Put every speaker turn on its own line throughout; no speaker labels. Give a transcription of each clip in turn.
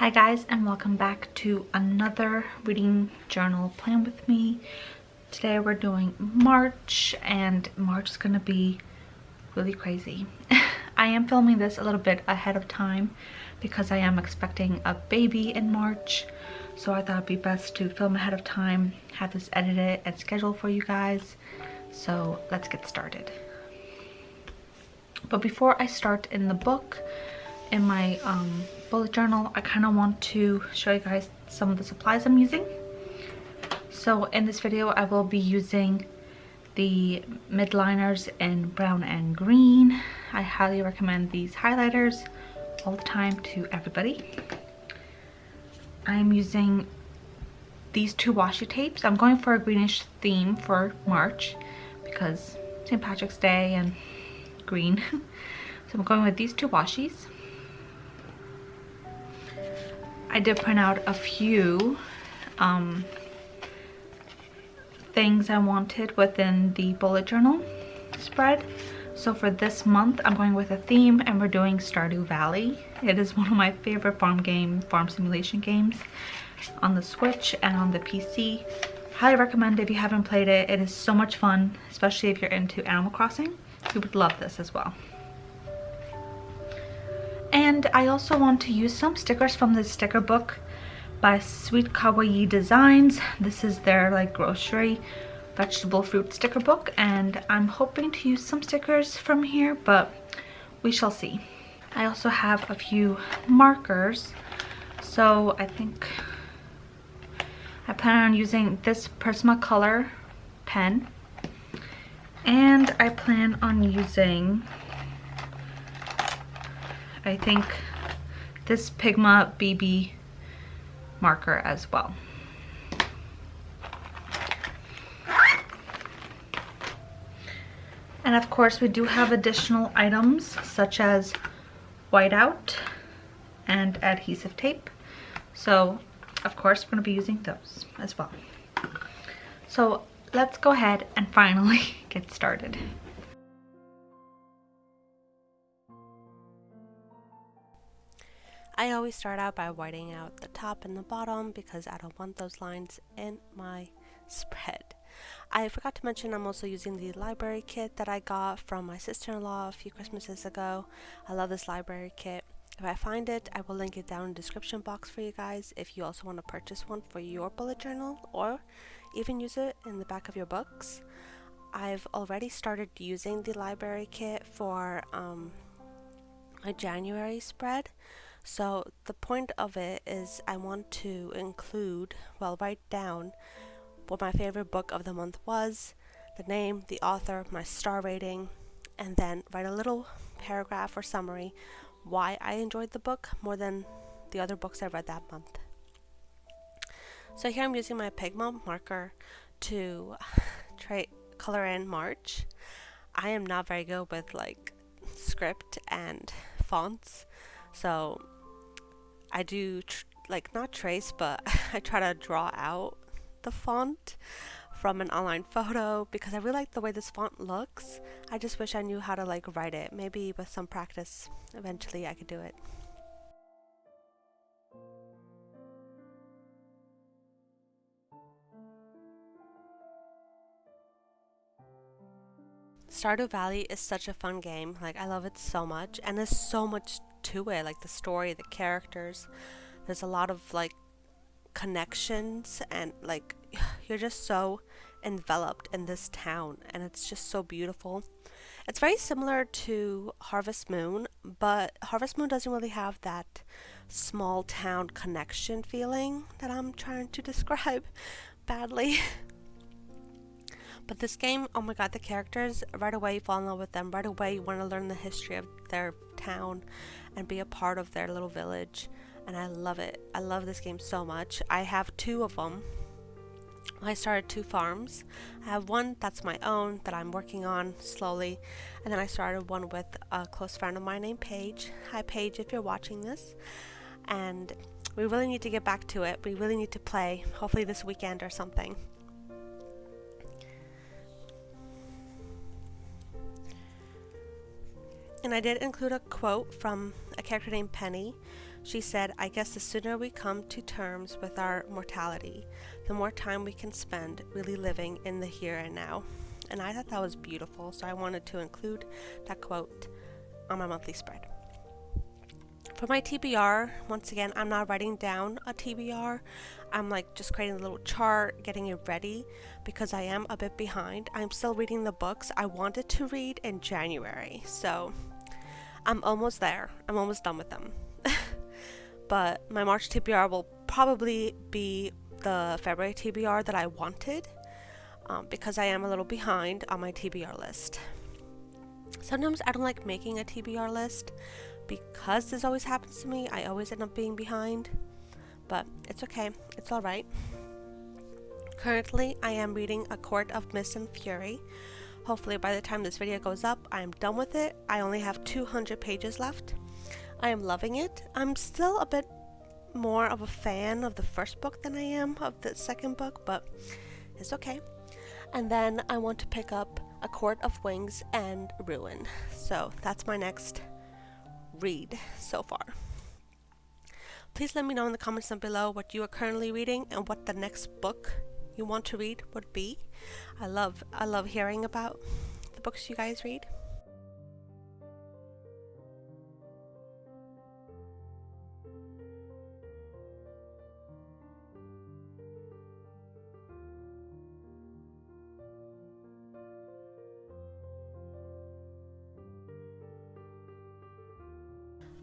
Hi guys, and welcome back to another reading journal plan with me. Today we're doing March, and March is gonna be really crazy. I am filming this a little bit ahead of time because I am expecting a baby in March, so I thought it'd be best to film ahead of time, have this edited and scheduled for you guys. So let's get started. But before I start in the book, in my bullet journal, I kind of want to show you guys some of the supplies I'm using. So in this video I will be using the midliners in brown and green. I highly recommend these highlighters all the time to everybody. I'm using these two washi tapes. I'm going for a greenish theme for March because St. Patrick's Day and green. So I'm going with these two washies. I did print out a few things I wanted within the bullet journal spread. So for this month, I'm going with a theme, and we're doing Stardew Valley. It is one of my favorite farm simulation games on the Switch and on the PC. Highly recommend if you haven't played it. It is so much fun, especially if you're into Animal Crossing. You would love this as well. And I also want to use some stickers from this sticker book by Sweet Kawaii Designs. This is their like grocery vegetable fruit sticker book, and I'm hoping to use some stickers from here, but we shall see. I also have a few markers, so I think I plan on using this Prismacolor pen, and I plan on using, I think, this Pigma BB marker as well. And of course we do have additional items such as whiteout and adhesive tape. So of course we're going to be using those as well. So let's go ahead and finally get started.
I always start out by whiting out the top and the bottom because I don't want those lines in my spread. I forgot to mention I'm also using the library kit that I got from my sister-in-law a few Christmases ago. I love this library kit. If I find it, I will link it down in the description box for you guys if you also want to purchase one for your bullet journal or even use it in the back of your books. I've already started using the library kit for my January spread. So the point of it is I want to include, well, write down what my favorite book of the month was, the name, the author, my star rating, and then write a little paragraph or summary why I enjoyed the book more than the other books I read that month. So here I'm using my Pigma marker to color in March. I am not very good with like script and fonts, so I do not trace, but I try to draw out the font from an online photo because I really like the way this font looks. I just wish I knew how to like write it. Maybe with some practice eventually I could do it. Stardew Valley is such a fun game. Like, I love it so much, and there's so much to it, like the story, the characters. There's a lot of like connections, and like you're just so enveloped in this town, and it's just so beautiful. It's very similar to Harvest Moon, but Harvest Moon doesn't really have that small town connection feeling that I'm trying to describe badly. But this game, oh my god, the characters, right away you fall in love with them. Right away you want to learn the history of their town and be a part of their little village. And I love it. I love this game so much. I have two of them. I started two farms. I have one that's my own that I'm working on slowly. And then I started one with a close friend of mine named Paige. Hi Paige, if you're watching this. And we really need to get back to it. We really need to play, hopefully this weekend or something. And I did include a quote from a character named Penny She said, "I guess the sooner we come to terms with our mortality, the more time we can spend really living in the here and now." And I thought that was beautiful, so I wanted to include that quote on my monthly spread. For my TBR, once again, I'm not writing down a TBR. I'm like just creating a little chart, getting it ready, because I am a bit behind. I'm still reading the books I wanted to read in January, so I'm almost there. I'm almost done with them. But my March TBR will probably be the February TBR that I wanted, because I am a little behind on my TBR list. Sometimes I don't like making a TBR list because this always happens to me. I always end up being behind, but it's okay. It's alright. Currently, I am reading A Court of Mist and Fury. Hopefully by the time this video goes up, I am done with it. I only have 200 pages left. I am loving it. I'm still a bit more of a fan of the first book than I am of the second book, but it's okay. And then I want to pick up A Court of Wings and Ruin. So that's my next read so far. Please let me know in the comments down below what you are currently reading and what the next book you want to read would be. I love hearing about the books you guys read.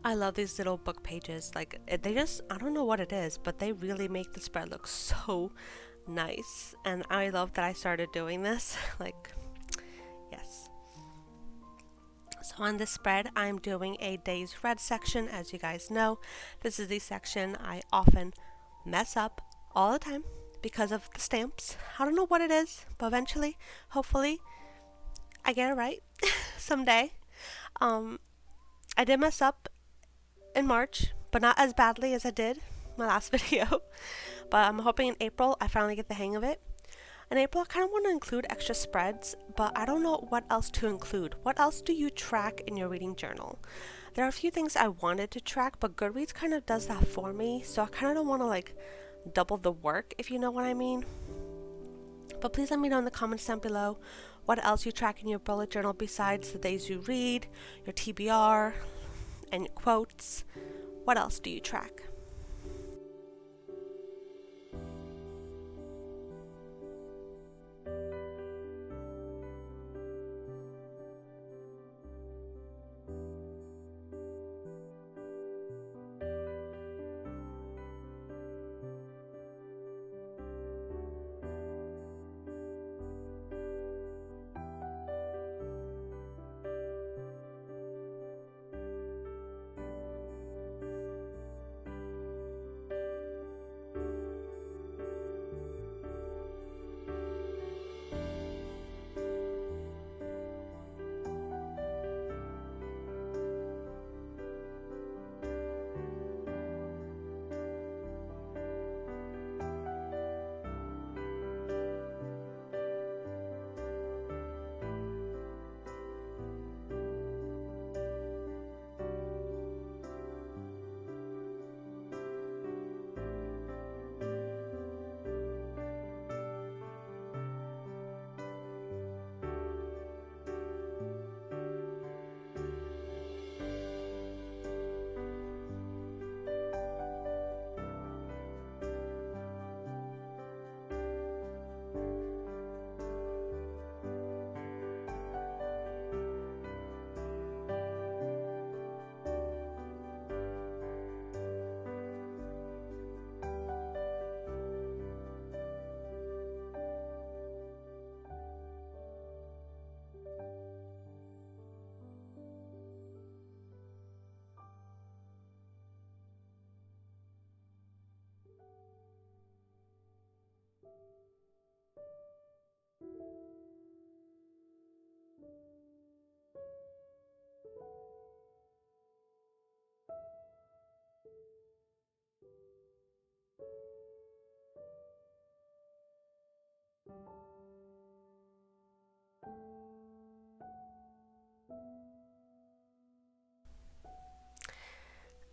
I love these little book pages. Like, they just, I don't know what it is, but they really make the spread look so nice. And I love that I started doing this. Like, yes. So on this spread, I'm doing a Days Read section. As you guys know, this is the section I often mess up all the time because of the stamps. I don't know what it is, but eventually, hopefully, I get it right someday. I did mess up in March, but not as badly as I did my last video. But I'm hoping in April I finally get the hang of it. In April, I kind of want to include extra spreads, but I don't know what else to include. What else do you track in your reading journal? There are a few things I wanted to track, but Goodreads kind of does that for me, so I kind of don't want to like double the work, if you know what I mean. But please let me know in the comments down below what else you track in your bullet journal besides the days you read, your TBR, and your quotes. What else do you track?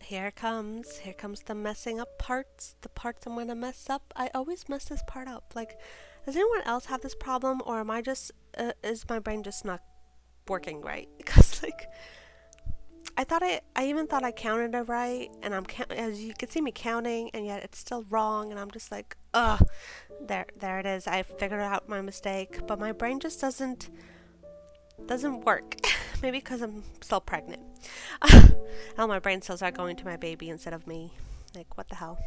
Here comes the messing up parts, the parts I'm gonna mess up. I always mess this part up. Like, does anyone else have this problem, or am I just, is my brain just not working right? Because, like, I even thought I counted it right, and as you can see me counting, and yet it's still wrong, and I'm just like, ugh, there it is. I figured out my mistake, but my brain just doesn't work. Maybe because I'm still pregnant. All my brain cells are going to my baby instead of me. Like, what the hell?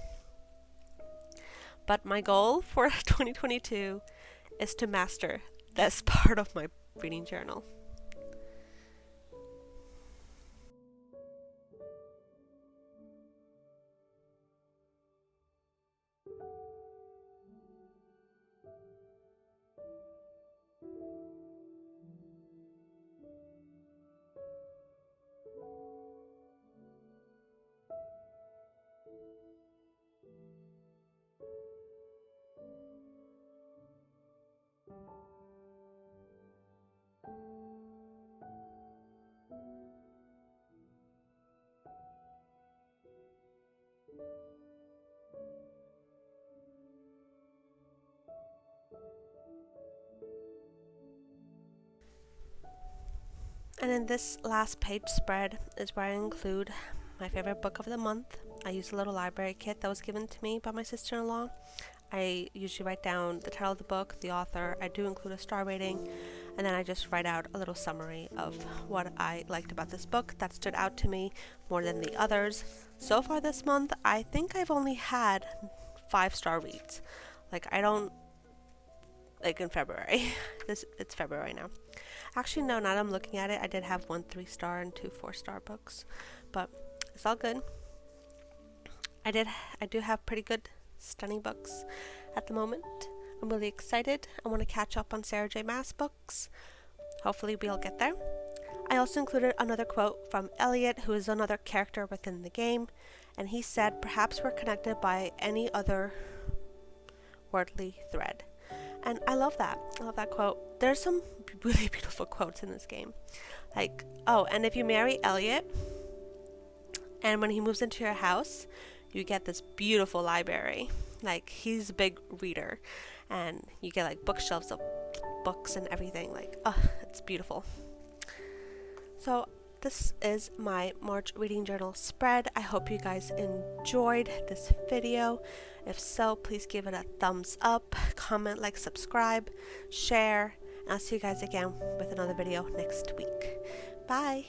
But my goal for 2022 is to master this part of my reading journal. And in this last page spread is where I include my favorite book of the month. I use a little library kit that was given to me by my sister-in-law. I usually write down the title of the book, the author. I do include a star rating, and then I just write out a little summary of what I liked about this book that stood out to me more than the others. So far this month, I think I've only had 5-star reads. Like, I don't, like in February. It's February now. Actually, no, now that I'm looking at it, I did have 1 3-star and 2 4-star books, but it's all good. I do have pretty good, stunning books at the moment. I'm really excited. I want to catch up on Sarah J. Maas books. Hopefully we'll get there. I also included another quote from Elliot, who is another character within the game, and he said, "Perhaps we're connected by any other wordly thread." And I love that. I love that quote. There's some really beautiful quotes in this game. Like, oh, and if you marry Elliot, and when he moves into your house, you get this beautiful library. Like, he's a big reader, and you get like bookshelves of books and everything. Like, oh, it's beautiful. So this is my March reading journal spread. I hope you guys enjoyed this video. If so, please give it a thumbs up, comment, like, subscribe, share, and I'll see you guys again with another video next week. Bye!